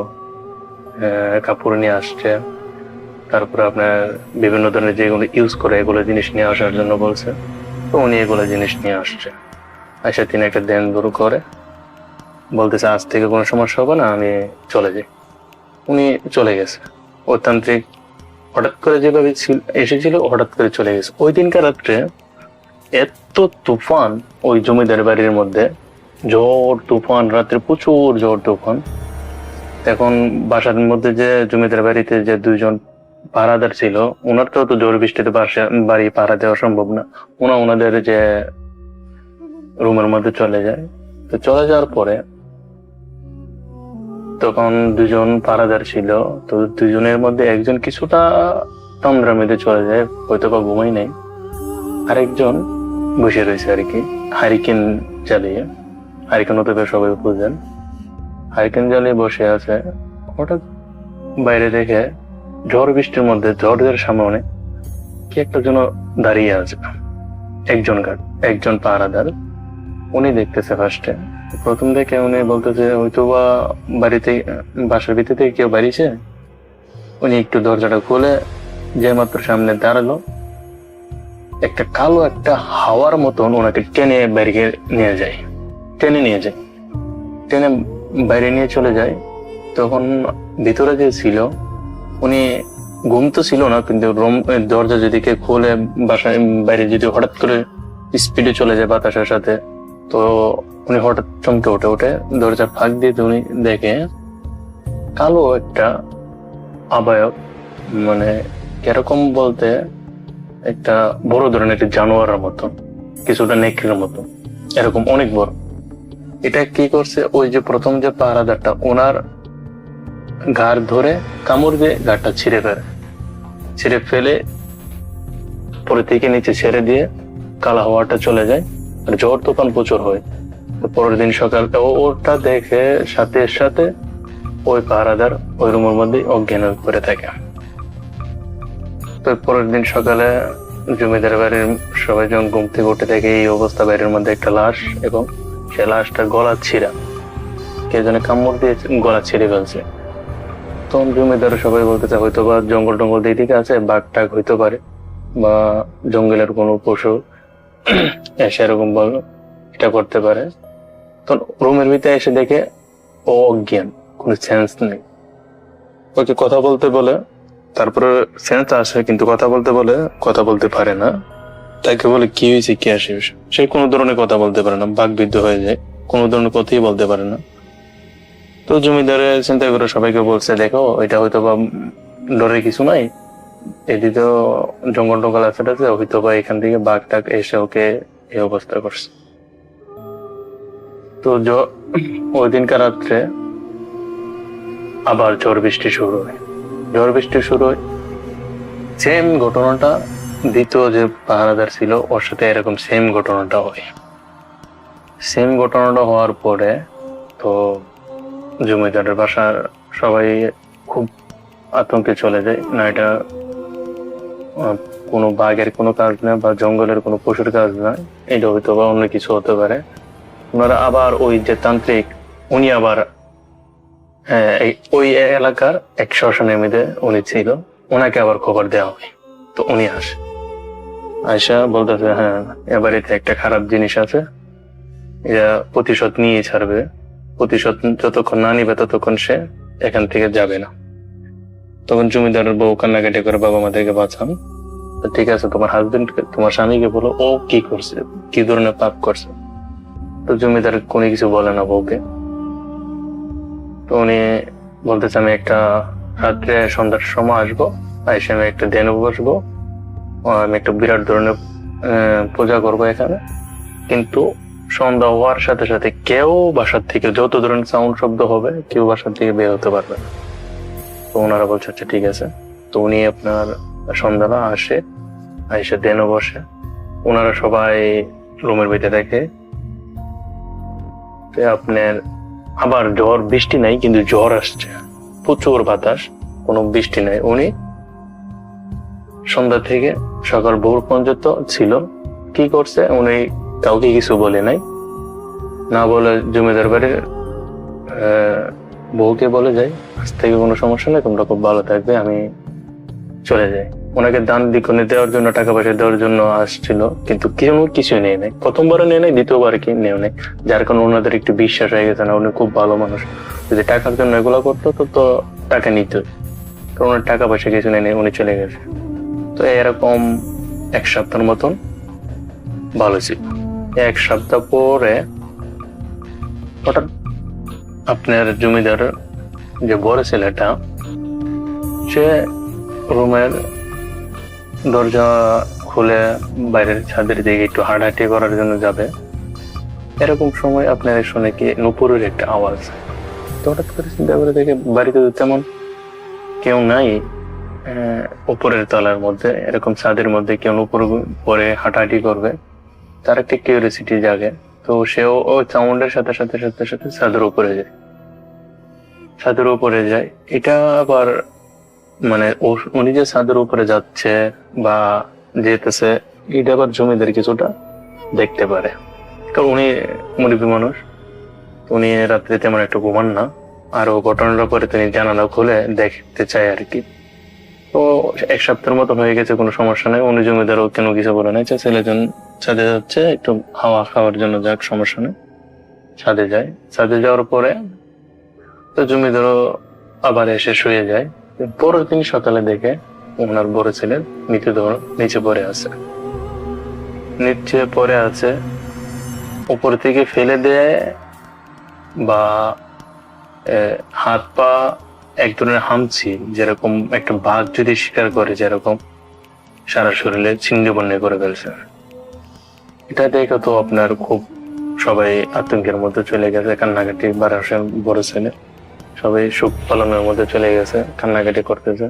কাপড় নিয়ে আসছে, তারপরে আপনার বিভিন্ন ধরনের যেগুলো ইউজ করে এগুলো জিনিস নিয়ে আসার জন্য বলছে। তো উনি এগুলো জিনিস নিয়ে আসছে, আসে তিনি একটা ধ্যান শুরু করে, বলতেছে আজ থেকে কোনো সমস্যা হবে না, আমি চলে যাই। উনি চলে গেছে। ও তান্ত্রিক হঠাৎ করে যেভাবে এসেছিল হঠাৎ করে চলে গেছে। ওই দিনকার রাত্রে এত তুফান ওই জমিদার বাড়ির মধ্যে, ঝড় তুফান, রাত্রে প্রচুর ঝড় তুফান। এখন বাসার মধ্যে যে জমিদার বাড়িতে যে দুইজন পাহারাদার ছিল, ওনার তো ঝড় বৃষ্টিতে বাড়ি পাহারা দেওয়া সম্ভব না, ওনাদের যে রুমের মধ্যে চলে যায়। তো চলে যাওয়ার পরে তখন দুজন পাহারাদার ছিল, তো দুজনের মধ্যে একজন কিছুটা তন্দ্রার মধ্যে চলে যায়, হয়তো বা ঘুমাই নাই, আরেকজন বসে রয়েছে আর কি, হারিকেন জ্বালিয়ে, হারিকেন হতে সবাই বুঝেন, হারিকেন জ্বালিয়ে বসে আছে। হঠাৎ বাইরে দেখে ঝড় বৃষ্টির মধ্যে, ঝড়ের সামনে কি একটা যেন দাঁড়িয়ে আছে, একজন পাহারাদার। উনি দেখতেছে ফার্স্টে, প্রথম দেখে উনি বলতেছে হয়তো বা বাড়িতে, বাসার ভিতর থেকে কেউ বাড়িছে। উনি একটু দরজাটা খুলে যে মাত্র সামনে দাঁড়ালো, একটা কালো একটা হাওয়ার মতন ওনাকে টেনে বাইরে নিয়ে যায়, টেনে বাইরে নিয়ে চলে যায়। তখন ভিতরে যে ছিল, উনি ঘুম তো ছিল না, কিন্তু দরজা যদি কে খুলে বাসায় বাইরে যদি হঠাৎ করে স্পিডে চলে যায় বাতাসের সাথে, তো উনি হঠাৎ চমকে উঠে দরজার ফাঁক দিয়ে উনি দেখে কালো একটা আবায়ক, মানে কিরকম বলতে একটা বড় ধরনের একটা জানোয়ারের মতন, কিছুটা নেকড়ের মতন, এরকম অনেক বড়। এটা কি করছে, ওই যে প্রথম যে পাহারাদারটা, ওনার ঘাড় ধরে কামড় দিয়ে ঘাড়টা ছিঁড়ে ফেলে পরে থেকে নিচে ছেড়ে দিয়ে কালা হাওয়াটা চলে যায়, আর ঝড় তুফান প্রচুর হয়। পরের দিন সকাল ওটা দেখে সাথে সাথে ওই পাহারাদার ওই রুমের মধ্যে অজ্ঞান হয়ে পড়ে থাকে। তো পরের দিন সকালে জমিদার বাড়ির সবাই যখন ঘুম থেকে উঠে থাকে, এই অবস্থা, বাইরের মধ্যে একটা লাশ, এবং সে লাশটা গলা ছিঁড়া, কে যেন কামড় দিয়ে গলা ছিঁড়ে ফেলছে। তখন জমিদার সবাই বলতেছে হয়তো বা জঙ্গল টঙ্গল দিকে আছে, বাঘ টাঘ হইতে পারে, বা জঙ্গলের কোনো পশু এসে এরকম এটা করতে পারে। তখন রুমের ভিতরে এসে দেখে ও অজ্ঞান, কোনো সেন্স নেই। ওকে কথা বলতে বলে, তারপরে সেন্স আসে কিন্তু কথা বলতে পারে না। তাকে বলে কি হয়েছে, কি আসে, সে কোনো ধরনের কথা বলতে পারে না, বাকবিদ্ধ হয়ে যায়, কোনো ধরনের কথাই বলতে পারে না। তো জমিদারে চিন্তা করে সবাইকে বলছে, দেখো এটা হয়তো বা ডরের কিছু নাই, এদিকে জঙ্গল টঙ্গল আছে হয়তো বা এখান থেকে বাঘ টাঘ এসে ওকে এই অবস্থা করছে। তো ওই দিনকার রাত্রে আবার ঝড় বৃষ্টি শুরু হয়। ঝড় বৃষ্টি শুরু হয়, সেম ঘটনাটা দ্বিতীয় যে পাহারাদার ছিল ওর সাথে এরকম সেম ঘটনাটা হয়। সেম ঘটনাটা হওয়ার পরে তো জমিদারের বাসার সবাই খুব আতঙ্কে চলে যায়, না এটা কোনো বাঘের কোনো কাজ না বা জঙ্গলের কোনো পশুর কাজ না, এটা হয়তো বা অন্য কিছু হতে পারে। ওনারা আবার ওই যে তান্ত্রিক, উনি আবার ওই এলাকার এক শ্মশানের মধ্যে উনি ছিল, ওনাকে আবার খবর দেওয়া হয়। তো উনি আসে, আয়সা বলতেছে, হ্যাঁ এবারেতে একটা খারাপ জিনিস আছে, এরা প্রতিশোধ নিয়ে ছাড়বে, প্রতিশোধ যতক্ষণ না নিবে ততক্ষণ সে এখান থেকে যাবে না। তখন জমিদারের বউ কান্নাকাটি করে, বাবা আমাদেরকে বাঁচান। তো ঠিক আছে, তোমার হাজবেন্ড তোমার স্বামীকে বলো ও কি করছে, কি ধরনের পাপ করছে। তো জমিদার কোনো কিছু বলে না বউকে। তো উনি বলতেছে, আমি একটা রাত্রে সন্ধ্যার সময় আসবো, এসে আমি একটা ধ্যানে বসবো, আমি একটা বিরাট ধরনের পূজা করবো এখানে, কিন্তু সন্ধ্যা হওয়ার সাথে সাথে কেউ বাসার থেকে, যত ধরনের সাউন্ড শব্দ হবে, কেউ বাসার থেকে বের হতে পারবে না। তো ওনারা বলছে আচ্ছা ঠিক আছে। তো উনি আপনার সন্ধ্যাবেলা আসে, এসে ধ্যানে বসে, ওনারা সবাই রুমের ভিতরে দেখে আপনার আবার ঝড় বৃষ্টি নাই, কিন্তু ঝড় আসছে, প্রচুর বাতাস, কোনো বৃষ্টি নাই। উনি সন্ধ্যা থেকে সকাল ভোর পর্যন্ত ছিল, কি করছে উনি কাউকে কিছু বলে নাই, না বলে জমিদার বাড়ির বউকে বলে যায়, আজ থেকে কোনো সমস্যা নেই, তোমরা খুব ভালো থাকবে, আমি চলে যাই। ওনাকে দান দিকনে দেওয়ার জন্য, টাকা পয়সা দেওয়ার জন্য আসছিল, কিন্তু কিছুই নেই নাই, প্রথমবারও নেই নাই, দ্বিতীয়বার কি নেও নেই, যার কারণে ওনাদের একটু বিশ্বাস হয়ে গেছে না উনি খুব ভালো মানুষ, যদি টাকার জন্য এগুলো করতো তো টাকা নিত, কারণ ওনার টাকা পয়সা কিছু নেই, উনি চলে গেছে। তো এরকম এক সপ্তাহের মতন ভালো ছিল। এক সপ্তাহ পরে হঠাৎ আপনার জমিদার যে বড় ছেলেটা, সে রুমের দরজা খুলে বাইরের ছাদের দিকে একটু হাঁটাহাঁটি করার জন্য যাবে, এরকম সময় আপনার শুনে কি নুপুরের একটা আওয়াজ। তো হঠাৎ করে চিন্তা করে দেখে বাড়িতে তেমন কেউ নাই, উপরের তলার মধ্যে এরকম ছাদের মধ্যে কেউ নুপুর পরে হাঁটাহাঁটি করবে, তার একটা কিউরিয়াসিটি জাগে। তো সেও ওই সাউন্ডের সাথে সাথে সাথে সাথে ছাদের উপরে যায়। ছাদের উপরে যায়, এটা আবার মানে উনি যে ছাদের উপরে যাচ্ছে বা যেতেছে, এটা আবার জমিদার কিছুটা দেখতে পারে, কারণ উনি মুরব্বী মানুষ, উনি রাত্রে তেমন একটা ঘুমান না, আর ও ঘটনার পরে তিনি জানালা খুলে দেখতে চায় আর কি। তো এক সপ্তাহের মতো হয়ে গেছে, কোনো সমস্যা নেই, উনি জমিদারও কেন কিছু বলে নাই, ছেলেজন ছাদে যাচ্ছে একটু হাওয়া খাওয়ার জন্য, যাক সমস্যা নেই, ছাদে যায়। ছাদে যাওয়ার পরে তো জমিদারও আবার এসে শুয়ে যায়। পরের দিন সকালে দেখে ওনার বড় ছেলের মৃতদেহ নিচে পড়ে আছে, উপর থেকে ফেলে দেয় বা হাত পা এক ধরনের হামছি, যেরকম একটা বাঘ যদি শিকার করে যেরকম সারা শরীরে ছিন্নি বন্যা করে ফেলছে। এটা দেখে তো আপনার খুব সবাই আতঙ্কের মধ্যে চলে গেছে, কান্নাকাটি, বারাসের বড় ছেলে সবাই সুখ পালনের মধ্যে চলে গেছে, কান্নাকাটি করতেছে।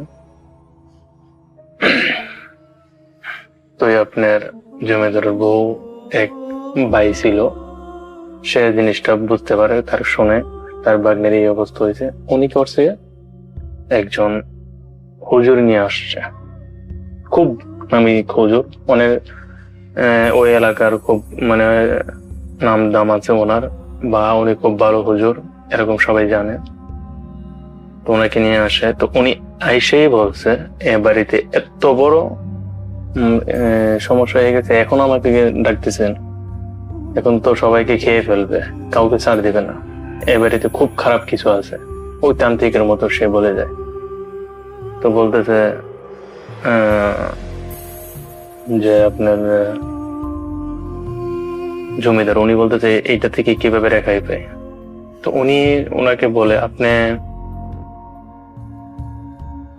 তো আপনার জমিদারের বউ এক ভাই ছিল, সে জিনিসটা বুঝতে পারে, তার শুনে তার বাগ্নের এই অবস্থা হয়েছে, উনি করছে একজন হুজুর নিয়ে আসছে, খুব নামি হুজুর, মানে ওই এলাকার খুব মানে নাম দাম আছে ওনার, বা উনি খুব ভালো হুজুর এরকম সবাই জানে। তো ওনাকে নিয়ে আসে, তো উনি আইসেই বলছে এ বাড়িতে এত বড় সমস্যা হয়ে গেছে, এখন আমাকে ডাকতেছেন, এখন তো সবাইকে খেয়ে ফেলবে, কাউকে ছাড় দিবে না, এ বাড়িতে খুব খারাপ কিছু আছে, ওই তান্ত্রিকের মতো সে বলে যায়। তো বলতেছে যে আপনার জমিদার, উনি বলতেছে এইটা থেকে কিভাবে রেখাই পায়। তো উনি ওনাকে বলে, আপনি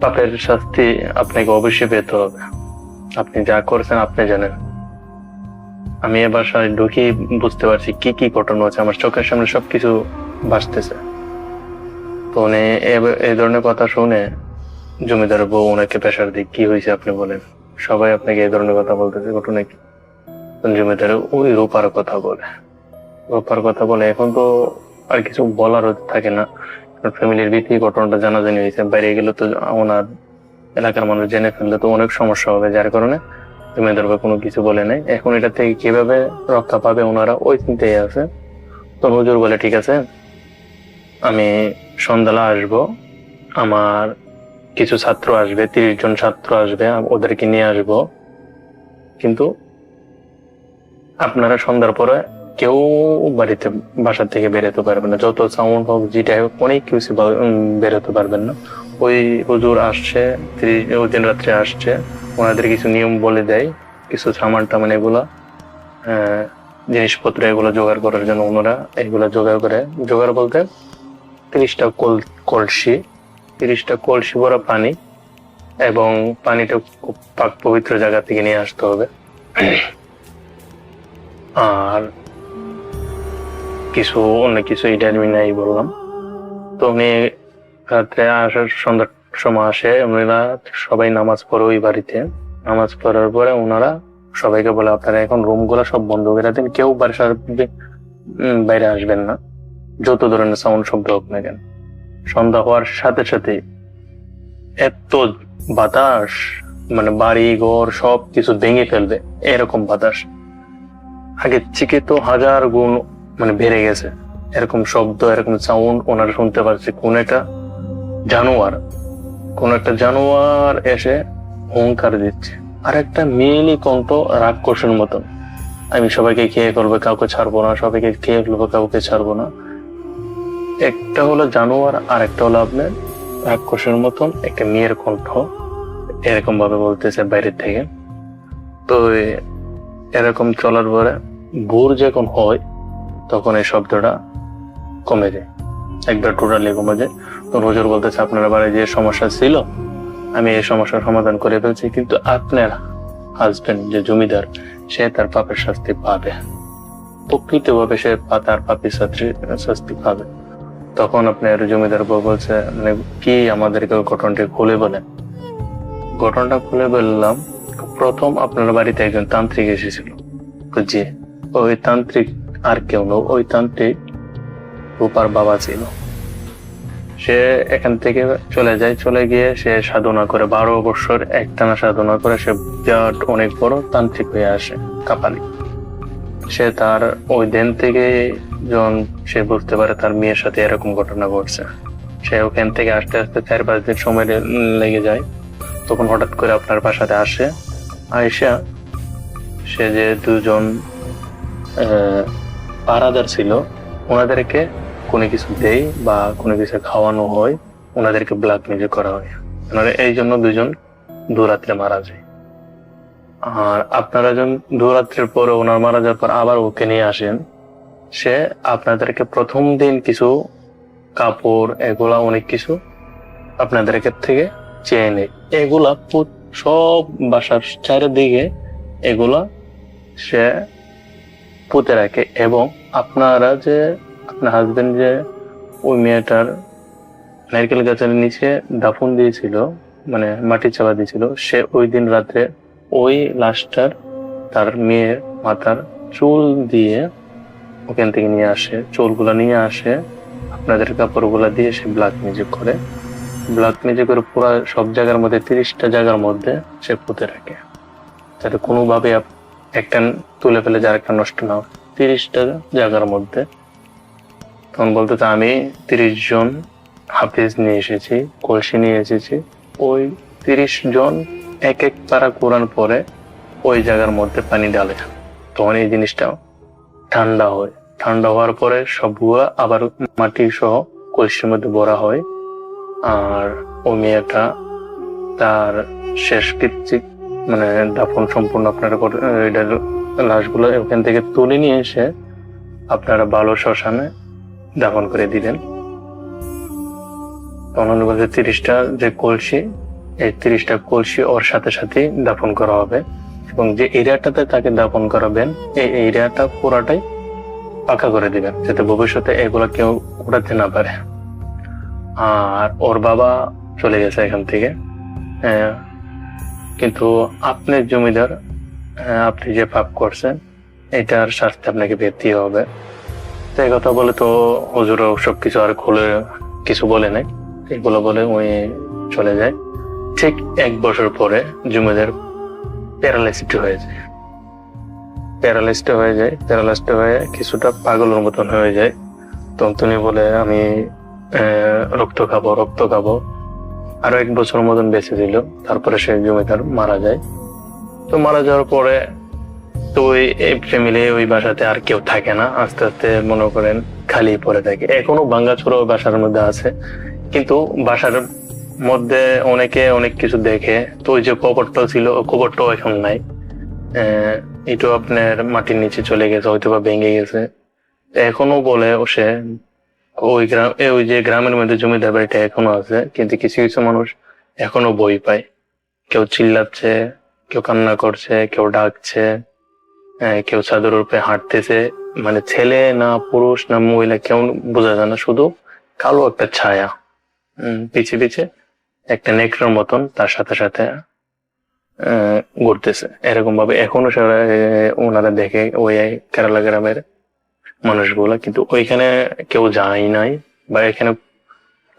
পাপের শাস্তি আপনাকে অবশ্যই পেতে হবে, আপনি যা করেছেন আপনি জানেন। আমি এ বাসায় ঢুকি বুঝতে পারছি কি কি ঘটনা হচ্ছে, আমার চোখের সামনে সবকিছু ভাসতেছে। তো উনি এই ধরনের কথা শুনে জমিদার বউ ওনাকে প্রেশার দিয়ে, কি হয়েছে আপনি বলেন, সবাই আপনাকে এই ধরনের কথা বলতেছে, ঘটনা কি? জমিদার ওই রূপার কথা বলে, রূপার কথা বলে। এখন তো আর কিছু বলার থাকে না, ফ্যামিলির ভিত্তি ঘটনাটা জানাজানি হয়েছে, বাইরে গেলে তো ওনার এলাকার মানুষ জেনে ফেললে তো অনেক সমস্যা হবে, যার কারণে জমিদার বা কোনো কিছু বলে নাই। এখন এটা থেকে কিভাবে রক্ষা পাবে ওনারা ওই চিন্তায় আছে। তো হুজুর বলে, ঠিক আছে, আমি সন্ধ্যালা আসবো, আমার কিছু ছাত্র আসবে, 30 জন ছাত্র আসবে, ওদেরকে নিয়ে আসবো, কিন্তু আপনারা সন্ধ্যার পরে কেউ বাড়িতে বাসা থেকে বেরোতে পারবেন না, যত সাউন্ড হোক যেটাই হোক অনেক কিছু বেরোতে পারবেন না। ওই হুজুর আসছে, ওই দিন রাত্রে আসছে, ওনাদের কিছু নিয়ম বলে দেয়, কিছু সামান টামান এগুলা জিনিসপত্র এগুলো জোগাড় করার জন্য ওনারা এগুলা জোগাড় করে, জোগাড় বলতে 30টা কলসি, 30টা কলসি ভরা পানি, এবং পানিটা খুব পাক পবিত্র জায়গা থেকে নিয়ে আসতে হবে। আর কিছু অনেক কিছু, এটা আমি নাই বললাম। তো উনি রাত্রে আসার সন্ধ্যার সময় আসে, ওনারা সবাই নামাজ পড়ে ওই বাড়িতে। নামাজ পড়ার পরে ওনারা সবাইকে বলে, আপনারা এখন রুম গুলা সব বন্ধ করে দেন, কেউ বাসার বাইরে আসবেন না, যত ধরনের সাউন্ড শব্দ হোক না কেন। সন্ধ্যা হওয়ার সাথে সাথে এত বাতাস, মানে বাড়ি ঘর সব কিছু ভেঙে ফেলবে এরকম বাতাস, আগের থেকে তো 1000 গুণ মানে বেড়ে গেছে। এরকম শব্দ, এরকম সাউন্ড ওনারা শুনতে পারছে। কোন একটা জানোয়ার এসে হুঙ্কার দিচ্ছে, আর একটা মেয়েলি কণ্ঠ রাক্ষসের মতন, আমি সবাইকে খেয়ে ফেলবো, কাউকে ছাড়বো না, সবাইকে খেয়ে ফেলবো, কাউকে ছাড়বো না। একটা হলো জানোয়ার, আর একটা হলো আপনার রাক্ষসের মতন একটা মেয়ের কণ্ঠ, এরকম ভাবে বলতেছে বাইরের থেকে। তো এরকম চলার পরে ভোর যখন হয় তখন এই শব্দটা কমে যায়, একবার টোটালি কমে যায়। তো হুজুর বলতেছে, আপনার বাড়ি যে সমস্যা ছিল আমি এই সমস্যার সমাধান করে ফেলছি, কিন্তু আপনার হাজবেন্ড যে জমিদার, সে তার পাপের শাস্তি পাবে, প্রকৃতভাবে সে তার পাপের শাস্তি পাবে। তখন আপনার জমিদার বউ বলছে, মানে কি আমাদেরকে ঘটনাটি খুলে বলেন। ঘটনাটা খুলে বললাম, প্রথম আপনার বাড়িতে একজন তান্ত্রিক এসেছিল। জি, ওই তান্ত্রিক আর কেউ নয়, ওই তান্ত্রিক রূপার বাবা ছিল। সে এখান থেকে চলে যায়, চলে গিয়ে সে সাধনা করে 12 বছর একটানা সাধনা করে সে বিরাট অনেক বড় তান্ত্রিক হয়ে আসে, কাপালি। সে তার ওই দিন থেকে যখন সে বুঝতে পারে তার মেয়ের সাথে এরকম ঘটনা ঘটছে, সে ওখান থেকে আসতে আসতে 4-5 দিন সময় লেগে যায়। তখন হঠাৎ করে আপনার বাসাতে আসে, আয়সা সে যে 2 জন পাহারাদার ছিল ওনাদেরকে কোনো কিছু দেয় বা কোনো কিছু খাওয়ানো হয়, ওনাদেরকে ব্ল্যাক ম্যাজিক করা হয়। ওনারা এই জন্য 2 জন দুরাত্রে মারা যায়। আর আপনারা যখন দুরাত্রের পরে ওনার মারা যাওয়ার পর আবার ওকে নিয়ে আসেন, সে আপনাদেরকে প্রথম দিন কিছু কাপড় এগুলা অনেক কিছু আপনাদেরকে থেকে চেয়ে নেয়। এগুলা সব বাসার চারিদিকে এগুলা সে পুঁতে রাখে। এবং আপনারা যে আপনার হাজবেন্ড যে ওই মেয়েটার নারকেল গাছের নিচে দাফন দিয়েছিল, মানে মাটি চাপা দিয়েছিল, সে ওই দিন রাত্রে ওই লাশটার তার মেয়ের মাথার চুল দিয়ে ওখান থেকে নিয়ে আসে, চুলগুলা নিয়ে আসে, আপনাদের কাপড়গুলা দিয়ে সে ব্ল্যাক ম্যাজিক করে। ব্ল্যাক ম্যাজিক করে পুরো সব জায়গার মধ্যে 30টা জায়গার মধ্যে সে পুঁতে রাখে, যাতে কোনোভাবে একটা তুলে ফেলে যার একটা নষ্ট না হয়, 30টা জায়গার মধ্যে। তখন বলতে আমি 30 জন হাফিজ নিয়ে এসেছি, কলসি নিয়ে এসেছি, ওই 30 জন এক এক পারা কোরআন পরে ওই জায়গার মধ্যে পানি ডালে। তখন এই জিনিসটা ঠান্ডা হয়, ঠান্ডা হওয়ার পরে সবগুলা আবার মাটি সহ কলসির মধ্যে ভরা হয়। আর ও মেয়েটা তার শেষ কৃত্রিক মানে দাফন সম্পূর্ণ আপনারা লাশগুলো ওখান থেকে তুলে নিয়ে এসে আপনারা ভালো শ্মশানে দাফন করে দিবেন। তখন বলছে 30টা যে কলসি, এই 30টা কলসি ওর সাথে সাথে দাফন করা হবে, এবং যে এরিয়াটাতে তাকে দাফন করাবেন এই এরিয়াটা পুরাটাই পাকা করে দিবেন, যাতে ভবিষ্যতে এগুলা কেউ উঠাতে না পারে। আর ওর বাবা চলে গেছে এখান থেকে, কিন্তু আপনার জমিদার, আপনি যে পাপ করছেন এটার শাস্তি আপনাকে পেতে হবে। তো এই কথা বলে তো হুজুরও সবকিছু আর খুলে কিছু বলে নাই, এগুলো বলে ওই চলে যায়। ঠিক 1 বছর পরে জমিদার প্যারালাইসড হয়ে যায়। প্যারালাইসড হয়ে কিছুটা পাগলের মতন হয়ে যায়। তখন তিনি বলে আমি রক্ত খাবো। আরো 1 বছর মতন বেঁচে দিল। তারপরে সে জমিদার মারা যায়। তো মারা যাওয়ার পরে তো ওই ফ্যামিলি ওই বাসাতে আর কেউ থাকে না, আস্তে আস্তে মনে করেন খালি পড়ে থাকে। এখনো ভাঙাচোরা ওই বাসার মধ্যে আছে, কিন্তু বাসার মধ্যে অনেকে অনেক কিছু দেখে। তো ওই যে কবরটা ছিল, কবরটাও এখন নাই, এটাও আপনার মাটির নিচে চলে গেছে, হয়তো বা ভেঙে গেছে। এখনো বলে সে ওই গ্রাম, ওই যে গ্রামের মধ্যে জমিদার বাড়িটা এখনো আছে, কিন্তু কিছু কিছু মানুষ এখনো ভয় পায়। কেউ চিল্লাচ্ছে, কেউ কান্না করছে, কেউ ডাকছে, কেউ চাদর উপরে হাঁটতেছে, মানে ছেলে না পুরুষ না মহিলা কেউ বোঝা যায় না, শুধু কালো একটা ছায়া পিছে পিছে একটা নেকড়ার মতন তার সাথে সাথে ঘুরতেছে। এরকম ভাবে এখনো ওনারা দেখে ওই কেরালা গ্রামের মানুষগুলা, কিন্তু ওইখানে কেউ যায় নাই, বা এখানে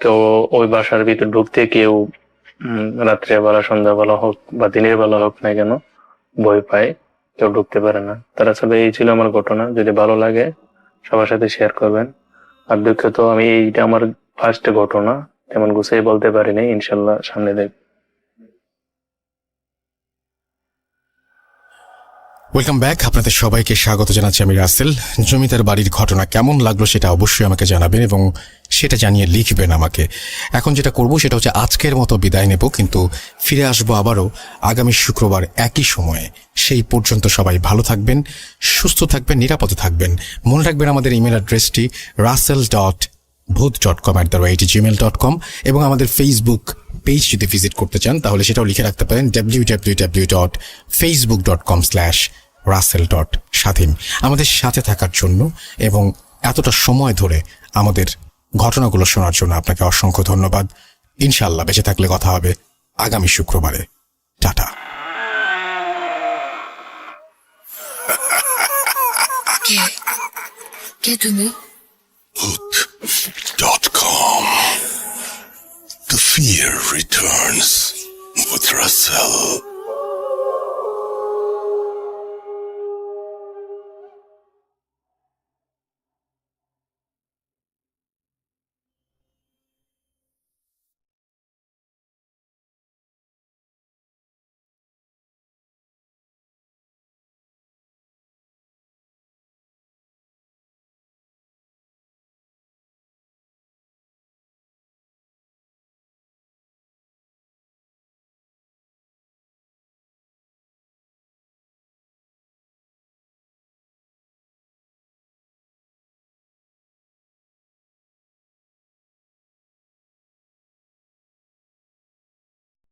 কেউ ওই বাসার ভিতর ঢুকতে কেউ রাত্রেবেলা, সন্ধ্যাবেলা হোক বা দিনের বেলা হোক না কেন ভয় পায়, কেউ ঢুকতে পারে না। তারা সব এই ছিল আমার ঘটনা। যদি ভালো লাগে সবার সাথে শেয়ার করবেন। আর দুঃখিত, আমি এইটা আমার ফার্স্ট ঘটনা, তেমন গুছিয়ে বলতে পারিনি, ইনশাল্লাহ সামনে দেখ। ওয়েলকাম ব্যাক, আপনাদের সবাইকে স্বাগত জানাচ্ছি আমি রাসেল। জমিদার বাড়ির ঘটনা কেমন লাগলো সেটা অবশ্যই আমাকে জানাবেন, এবং সেটা জানিয়ে লিখবেন আমাকে। এখন যেটা করব সেটা হচ্ছে আজকের মতো বিদায় নেব, কিন্তু ফিরে আসবো আবারও আগামী শুক্রবার একই সময়ে। সেই পর্যন্ত সবাই ভালো থাকবেন, সুস্থ থাকবেন, নিরাপদে থাকবেন। মনে রাখবেন আমাদের ইমেল অ্যাড্রেসটি rasel.bhoot.com@gmail.com, এবং আমাদের ফেসবুক পেজ যদি ভিজিট করতে চান তাহলে সেটাও লিখে রাখতে পারেন www.facebook.com/rasel.স্বাধীন। আমাদের সাথে থাকার জন্য এবং এতটা সময় ধরে আমাদের ঘটনাগুলো শোনার জন্য আপনাকে অসংখ্য ধন্যবাদ। ইনশাআল্লাহ বেঁচে থাকলে কথা হবে আগামী শুক্রবারে। টাটা। কে তুমি? Bhoot.com. The fear returns with Rasel.